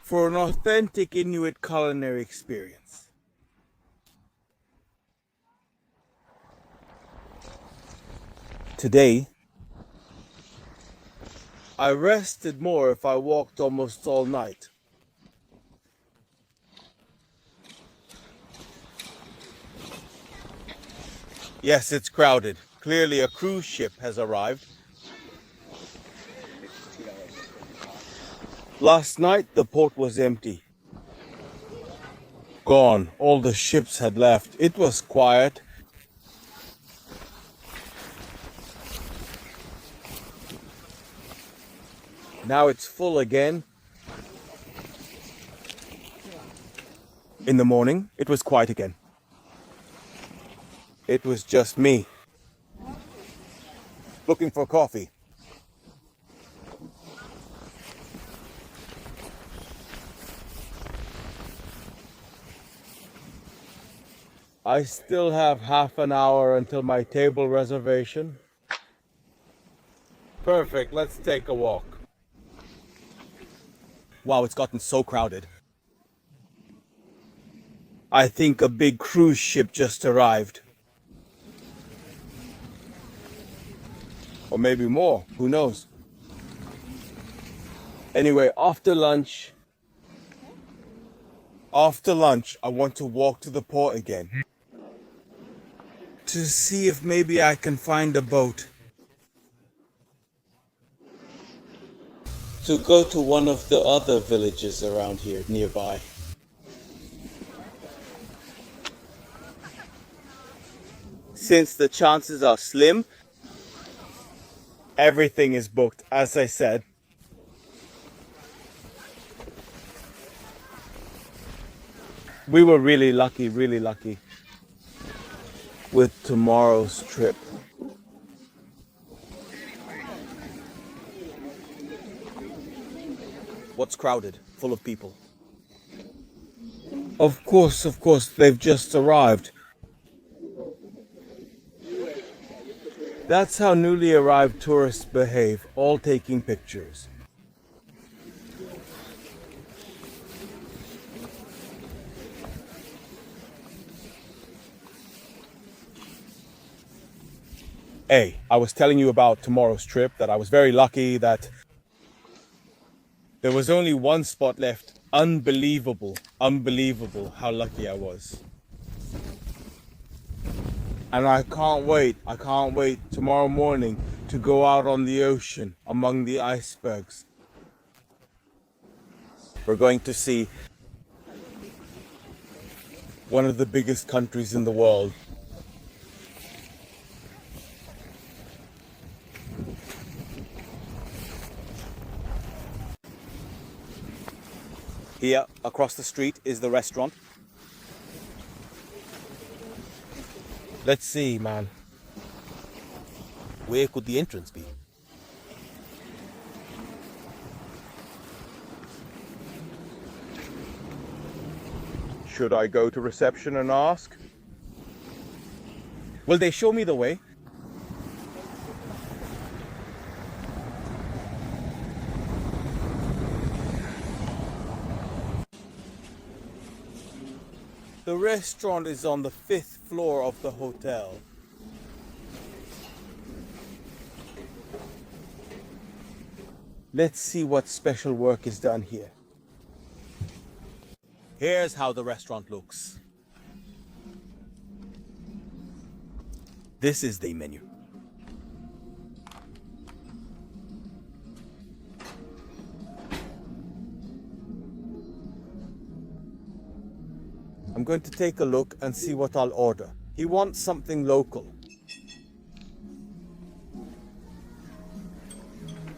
For an authentic Inuit culinary experience. Today, I rested more if I walked almost all night. Yes, it's crowded. Clearly a cruise ship has arrived. Last night the port was empty. Gone. All the ships had left. It was quiet. Now it's full again. In the morning, it was quiet again. It was just me, looking for coffee. I still have half an hour until my table reservation. Perfect, let's take a walk. Wow, it's gotten so crowded. I think a big cruise ship just arrived. Or maybe more, who knows? Anyway, after lunch, I want to walk to the port again. To see if maybe I can find a boat. To go to one of the other villages around here nearby. Since the chances are slim, everything is booked, as I said. We were really lucky with tomorrow's trip. What's crowded? Full of people. Of course, they've just arrived. That's how newly arrived tourists behave, all taking pictures. Hey, I was telling you about tomorrow's trip, that I was very lucky that there was only one spot left. Unbelievable how lucky I was. And I can't wait tomorrow morning to go out on the ocean among the icebergs. We're going to see one of the biggest countries in the world. Here, across the street, is the restaurant. Let's see, man. Where could the entrance be? Should I go to reception and ask? Will they show me the way? The restaurant is on the 5th floor of the hotel. Let's see what special work is done here. Here's how the restaurant looks. This is the menu. I'm going to take a look and see what I'll order. He wants something local.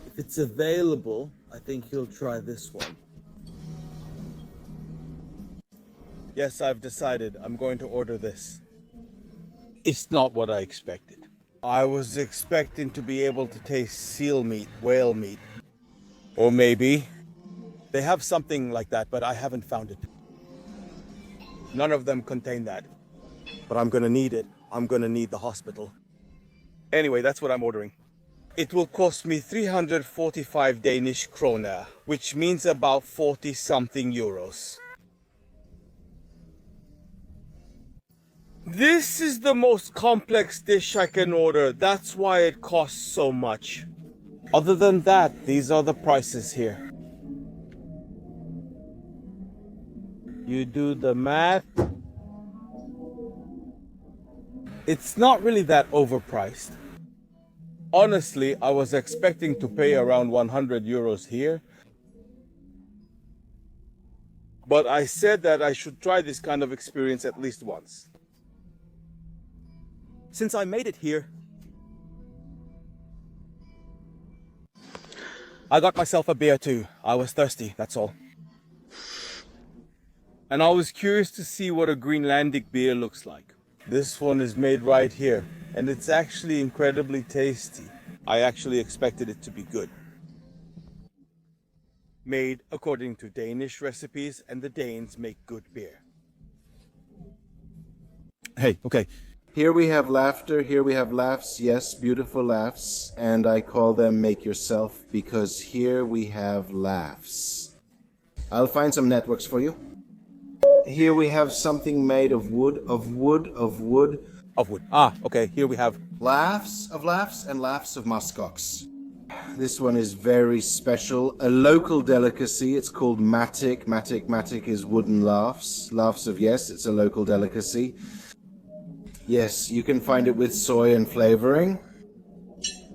If it's available, I think he'll try this one. Yes, I've decided. I'm going to order this. It's not what I expected. I was expecting to be able to taste seal meat, whale meat. Or maybe they have something like that, but I haven't found it. None of them contain that. But I'm gonna need it. I'm gonna need the hospital. Anyway, that's what I'm ordering. It will cost me 345 Danish kroner, which means about 40 something euros. This is the most complex dish I can order. That's why it costs so much. Other than that, these are the prices here. You do the math. It's not really that overpriced. Honestly, I was expecting to pay around 100 euros here. But I said that I should try this kind of experience at least once. Since I made it here, I got myself a beer too. I was thirsty, that's all. And I was curious to see what a Greenlandic beer looks like. This one is made right here, and it's actually incredibly tasty. I actually expected it to be good. Made according to Danish recipes, and the Danes make good beer. Hey, okay. Here we have laughter, here we have laughs, yes, beautiful laughs, and I call them make yourself because here we have laughs. I'll find some networks for you. Here we have something made of wood. Ah, okay, here we have Laughs, and laughs of muskox. This one is very special, a local delicacy. It's called matic. Matic is wooden laughs. Laughs of yes, it's a local delicacy. Yes, you can find it with soy and flavoring.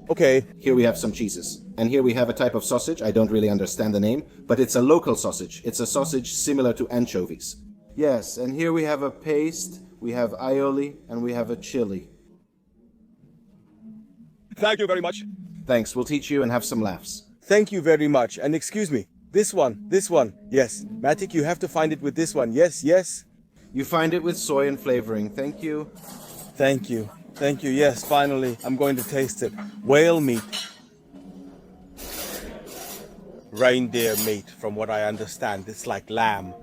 Okay. Here we have some cheeses. And here we have a type of sausage. I don't really understand the name, but it's a local sausage. It's a sausage similar to anchovies. Yes, and here we have a paste, we have aioli, and we have a chili. Thank you very much. Thanks, we'll teach you and have some laughs. Thank you very much. And excuse me, this one. Yes, Matic, you have to find it with this one. Yes. You find it with soy and flavoring. Thank you. Thank you. Yes, finally, I'm going to taste it. Whale meat. Reindeer meat, from what I understand. It's like lamb.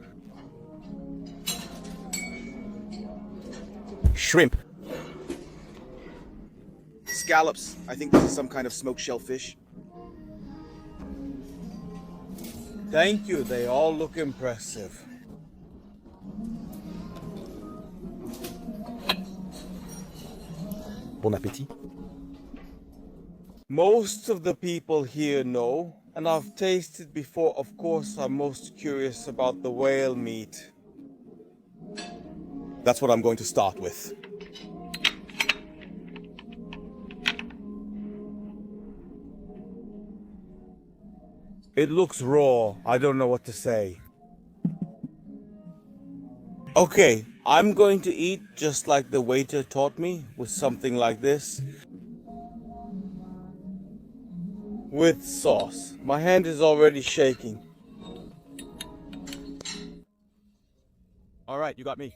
Shrimp. Scallops. I think this is some kind of smoked shellfish. Thank you. They all look impressive. Bon appétit. Most of the people here know, and I've tasted before. Of course, I'm most curious about the whale meat. That's what I'm going to start with. It looks raw. I don't know what to say. Okay, I'm going to eat just like the waiter taught me, with something like this. With sauce. My hand is already shaking. All right, you got me.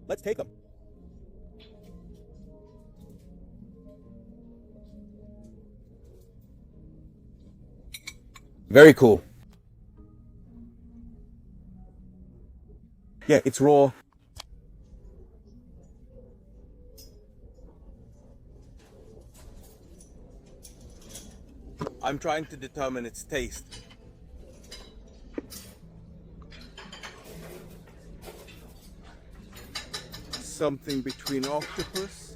Let's take them. Very cool. Yeah, it's raw. I'm trying to determine its taste. Something between octopus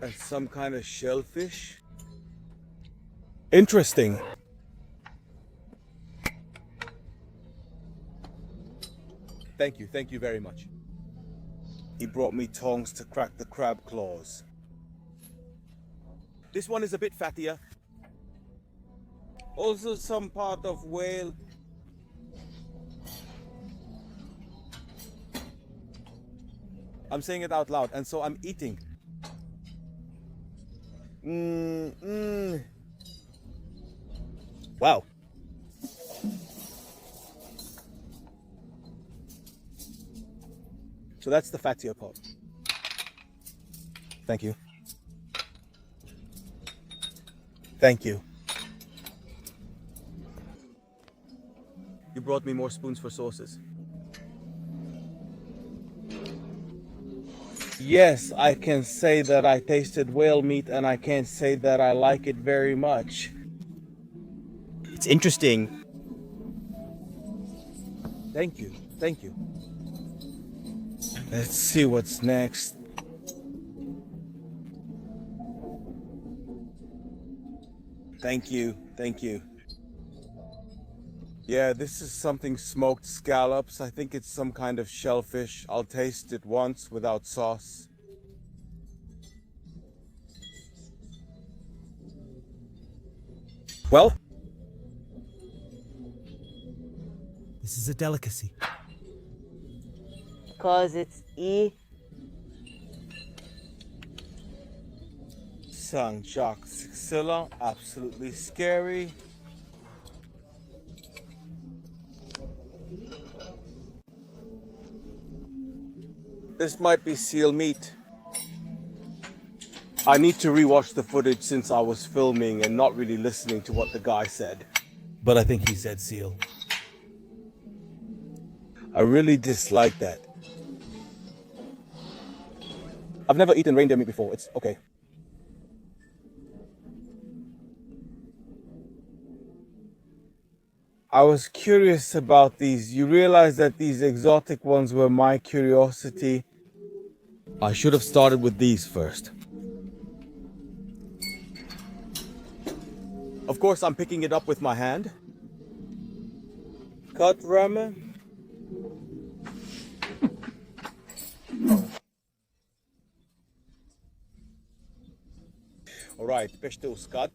and some kind of shellfish. Interesting. Thank you very much. He brought me tongs to crack the crab claws. This one is a bit fattier. Also some part of whale I'm saying it out loud, and so I'm eating. Wow. So that's the fattier part. Thank you. Thank you. You brought me more spoons for sauces. Yes, I can say that I tasted whale meat, and I can't say that I like it very much. It's interesting. Thank you. Thank you. Let's see what's next. Thank you. Thank you. Yeah, this is something smoked scallops. I think it's some kind of shellfish. I'll taste it once without sauce. Well, This is a delicacy. 'Cause it's St. Jacques Sicilla, absolutely scary. This might be seal meat. I need to rewatch the footage since I was filming and not really listening to what the guy said. But I think he said seal. I really dislike that. I've never eaten reindeer meat before. It's okay. I was curious about these. You realize that these exotic ones were my curiosity. I should have started with these first. Of course, I'm picking it up with my hand. Cut ramen. Alright, peshte uskat.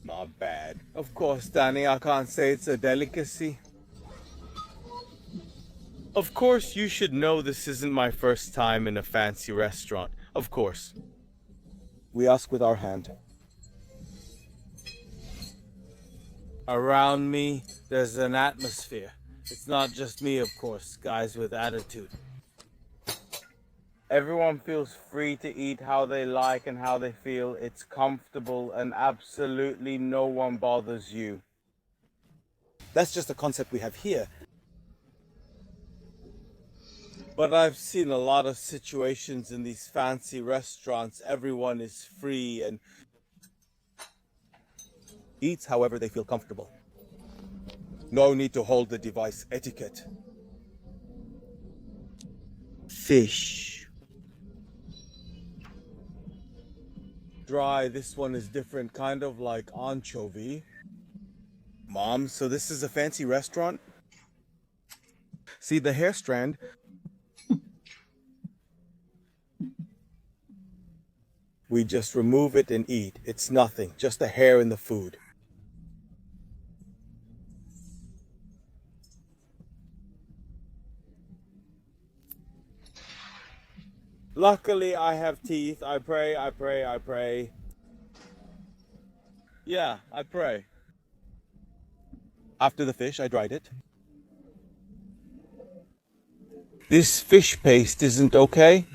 Not bad. Of course, Danny, I can't say it's a delicacy. Of course, you should know this isn't my first time in a fancy restaurant. Of course. We ask with our hand. Around me, there's an atmosphere. It's not just me, of course, guys with attitude. Everyone feels free to eat how they like and how they feel. It's comfortable and absolutely no one bothers you. That's just a concept we have here. But I've seen a lot of situations in these fancy restaurants. Everyone is free and eats however they feel comfortable. No need to hold the device etiquette. Fish. Dry, this one is different, kind of like anchovy. Mom, so this is a fancy restaurant? See the hair strand? We just remove it and eat. It's nothing, just a hair in the food. Luckily, I have teeth. I pray, I pray, I pray. Yeah, I pray. After the fish, I dried it. This fish paste isn't okay.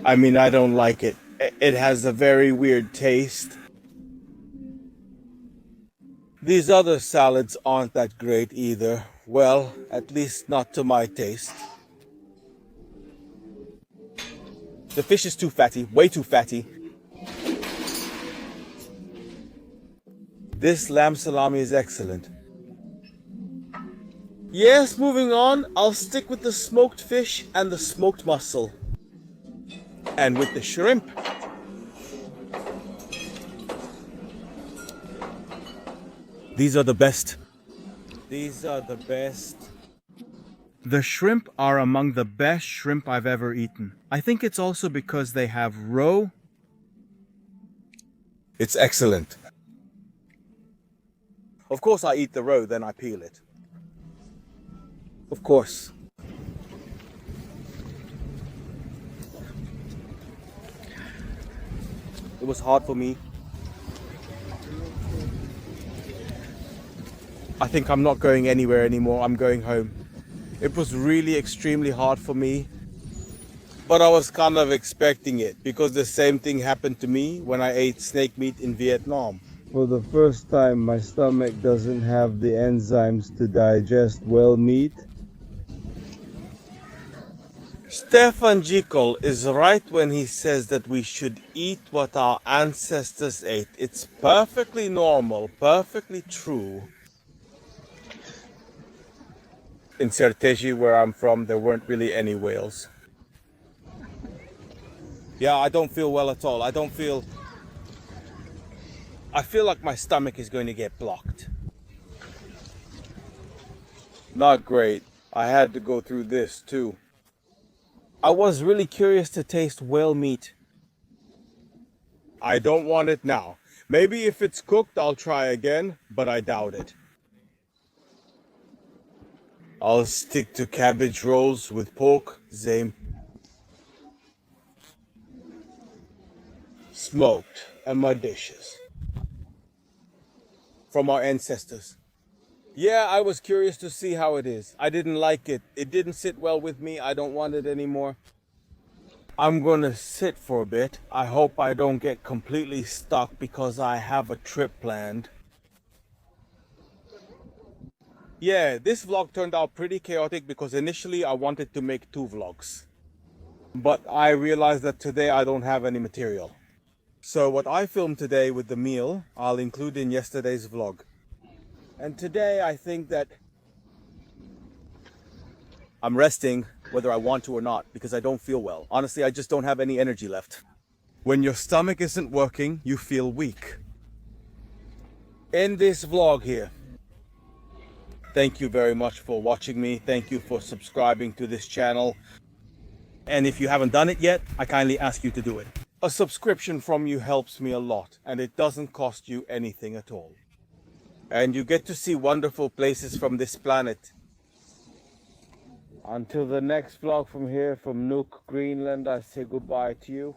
I mean, I don't like it. It has a very weird taste. These other salads aren't that great either. Well, at least not to my taste. The fish is too fatty, way too fatty. This lamb salami is excellent. Yes, moving on, I'll stick with the smoked fish and the smoked mussel. And with the shrimp. These are the best. These are the best. The shrimp are among the best shrimp I've ever eaten. I think it's also because they have roe. It's excellent. Of course I eat the roe, then I peel it. Of course. It was hard for me. I think I'm not going anywhere anymore. I'm going home. It was really extremely hard for me. But I was kind of expecting it because the same thing happened to me when I ate snake meat in Vietnam. For the first time, my stomach doesn't have the enzymes to digest whale meat. Stefan Jekyll is right when he says that we should eat what our ancestors ate. It's perfectly normal, perfectly true. In Certeji, where I'm from, there weren't really any whales. Yeah, I don't feel well at all. I feel like my stomach is going to get blocked. Not great. I had to go through this too. I was really curious to taste whale meat. I don't want it now. Maybe if it's cooked, I'll try again, but I doubt it. I'll stick to cabbage rolls with pork, same. Smoked, and my dishes. From our ancestors. Yeah, I was curious to see how it is. I didn't like it. It didn't sit well with me. I don't want it anymore. I'm gonna sit for a bit. I hope I don't get completely stuck because I have a trip planned. Yeah, this vlog turned out pretty chaotic because initially I wanted to make 2 vlogs. But I realized that today I don't have any material. So what I filmed today with the meal, I'll include in yesterday's vlog. And today I think that I'm resting whether I want to or not because I don't feel well. Honestly, I just don't have any energy left. When your stomach isn't working, you feel weak. In this vlog here, thank you very much for watching me. Thank you for subscribing to this channel. And if you haven't done it yet, I kindly ask you to do it. A subscription from you helps me a lot, and it doesn't cost you anything at all. And you get to see wonderful places from this planet. Until the next vlog from here, from Nuuk, Greenland, I say goodbye to you.